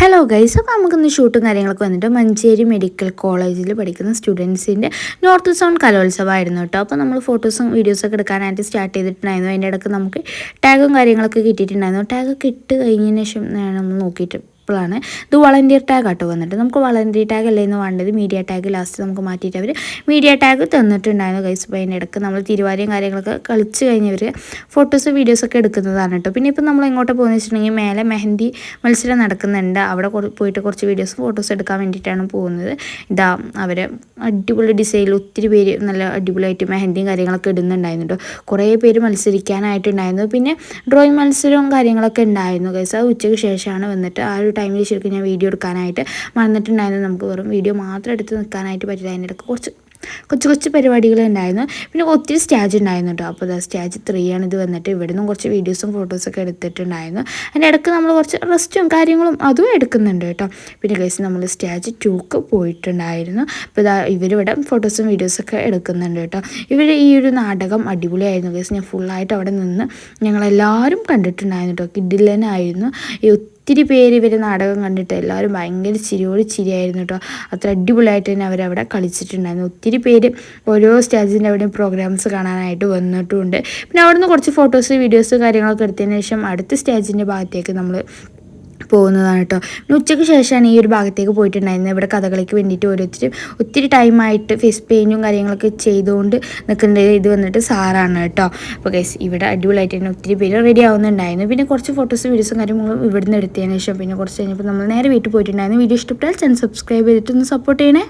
Hello guys, അപ്പോൾ നമുക്കിന്ന് ഷൂട്ടും കാര്യങ്ങളൊക്കെ വന്നിട്ട് മഞ്ചേരി മെഡിക്കൽ കോളേജിൽ പഠിക്കുന്ന സ്റ്റുഡൻസിൻ്റെ നോർത്ത് സോൺ കലോത്സവമായിരുന്നു കേട്ടോ. അപ്പോൾ നമ്മൾ ഫോട്ടോസും വീഡിയോസൊക്കെ എടുക്കാനായിട്ട് സ്റ്റാർട്ട് ചെയ്തിട്ടുണ്ടായിരുന്നു. അതിൻ്റെ ഇടയ്ക്ക് നമുക്ക് ടാഗും കാര്യങ്ങളൊക്കെ കിട്ടിയിട്ടുണ്ടായിരുന്നു. ടാഗൊക്കെ ഇട്ട് കഴിഞ്ഞതിന് ശേഷം നമ്മൾ നോക്കിയിട്ട് ാണ് ഇത് വളണ്ടിയർ ടാഗ് ആട്ടോ വന്നിട്ട്. നമുക്ക് വളണ്ടിയർ ടാഗ് അല്ലേന്ന് വേണ്ടത്, മീഡിയ ടാഗ് ലാസ്റ്റ് നമുക്ക് മാറ്റിയിട്ട് അവർ മീഡിയ ടാഗ് തന്നിട്ടുണ്ടായിരുന്നു ഗൈസ്. അപ്പോൾ അതിൻ്റെ ഇടയ്ക്ക് നമ്മൾ തിരുവാരിയും കാര്യങ്ങളൊക്കെ കളിച്ച് കഴിഞ്ഞവർ ഫോട്ടോസ് വീഡിയോസൊക്കെ എടുക്കുന്നതാണ് കേട്ടോ. പിന്നെ ഇപ്പം നമ്മൾ എങ്ങോട്ട് പോകുന്നത് വെച്ചിട്ടുണ്ടെങ്കിൽ മേലെ മെഹന്തി മത്സരം നടക്കുന്നുണ്ട്. അവിടെ പോയിട്ട് കുറച്ച് വീഡിയോസും ഫോട്ടോസ് എടുക്കാൻ വേണ്ടിയിട്ടാണ് പോകുന്നത്. ഇതാ അവർ അടിപൊളി ഡിസൈനിൽ ഒത്തിരി പേര് നല്ല അടിപൊളിയായിട്ട് മെഹന്തിയും കാര്യങ്ങളൊക്കെ ഇടുന്നുണ്ടായിരുന്നു കേട്ടോ. കുറേ പേര് മത്സരിക്കാനായിട്ടുണ്ടായിരുന്നു. പിന്നെ ഡ്രോയിങ് മത്സരവും കാര്യങ്ങളൊക്കെ ഉണ്ടായിരുന്നു ഗൈസ്. അത് ഉച്ചയ്ക്ക് ശേഷമാണ് വന്നിട്ട്. ആ ഒരു ടൈമിൽ ശരിക്കും ഞാൻ വീഡിയോ എടുക്കാനായിട്ട് മറന്നിട്ടുണ്ടായിരുന്നു. നമുക്ക് വെറും വീഡിയോ മാത്രം എടുത്ത് നിൽക്കാനായിട്ട് പറ്റില്ല. അതിൻ്റെ ഇടയ്ക്ക് കൊച്ചു പരിപാടികളുണ്ടായിരുന്നു. പിന്നെ ഒത്തിരി സ്റ്റേജ് ഉണ്ടായിരുന്നു കേട്ടോ. അപ്പോൾ സ്റ്റേജ് 3 ആണ് ഇത് വന്നിട്ട്. ഇവിടെ നിന്നും കുറച്ച് വീഡിയോസും ഫോട്ടോസൊക്കെ എടുത്തിട്ടുണ്ടായിരുന്നു. അതിൻ്റെ ഇടയ്ക്ക് നമ്മൾ കുറച്ച് റെസ്റ്റും കാര്യങ്ങളും അതും എടുക്കുന്നുണ്ട് കേട്ടോ. പിന്നെ ഗൈസ് നമ്മൾ സ്റ്റേജ് 2ക്ക് പോയിട്ടുണ്ടായിരുന്നു. അപ്പോൾ ഇവരിവിടെ ഫോട്ടോസും വീഡിയോസൊക്കെ എടുക്കുന്നുണ്ട് കേട്ടോ. ഈ ഒരു നാടകം അടിപൊളിയായിരുന്നു ഗൈസ്. ഞാൻ ഫുള്ളായിട്ട് അവിടെ നിന്ന് ഞങ്ങളെല്ലാവരും കണ്ടിട്ടുണ്ടായിരുന്നു കേട്ടോ. കിഡിലനായിരുന്നു. ഒത്തിരി പേര് ഇവർ നാടകം കണ്ടിട്ട് എല്ലാവരും ഭയങ്കര ചിരിയായിരുന്നു കേട്ടോ. അത്ര അടിപൊളിയായിട്ട് തന്നെ അവരവിടെ കളിച്ചിട്ടുണ്ടായിരുന്നു. ഒത്തിരി പേര് ഓരോ സ്റ്റേജിൻ്റെ അവിടെയും പ്രോഗ്രാംസ് കാണാനായിട്ട് വന്നിട്ടുമുണ്ട്. പിന്നെ അവിടെ നിന്ന് കുറച്ച് ഫോട്ടോസ് വീഡിയോസ് കാര്യങ്ങളൊക്കെ എടുത്തതിന് ശേഷം അടുത്ത സ്റ്റേജിൻ്റെ ഭാഗത്തേക്ക് നമ്മൾ പോകുന്നതാണ് കേട്ടോ. പിന്നെ ഉച്ചയ്ക്ക് ശേഷമാണ് ഈ ഒരു ഭാഗത്തേക്ക് പോയിട്ടുണ്ടായിരുന്നത്. ഇവിടെ കഥകളിക്ക് വേണ്ടിയിട്ട് ഓരോരുത്തരും ഒത്തിരി ടൈമായിട്ട് ഫേസ് പെയിൻറ്റും കാര്യങ്ങളൊക്കെ ചെയ്തുകൊണ്ട് നിൽക്കുന്നത് ഇത് വന്നിട്ട് സാറാണ് കേട്ടോ. അപ്പോൾ ഗൈസ് ഇവിടെ അടിപൊളിയായിട്ട് തന്നെ ഒത്തിരി പേര് റെഡി ആവുന്നുണ്ടായിരുന്നു. പിന്നെ കുറച്ച് ഫോട്ടോസും വീഡിയോസും കാര്യങ്ങളും ഇവിടുന്ന് എടുത്തതിന് ശേഷം പിന്നെ കുറച്ച് കഴിഞ്ഞപ്പോൾ നമ്മൾ നേരെ വീട്ടിൽ പോയിട്ടുണ്ടായിരുന്നു. വീഡിയോ ഇഷ്ടപ്പെട്ടാൽ ചാനൽ സബ്സ്ക്രൈബ് ചെയ്തിട്ട് ഒന്ന് സപ്പോർട്ട് ചെയ്യണേ.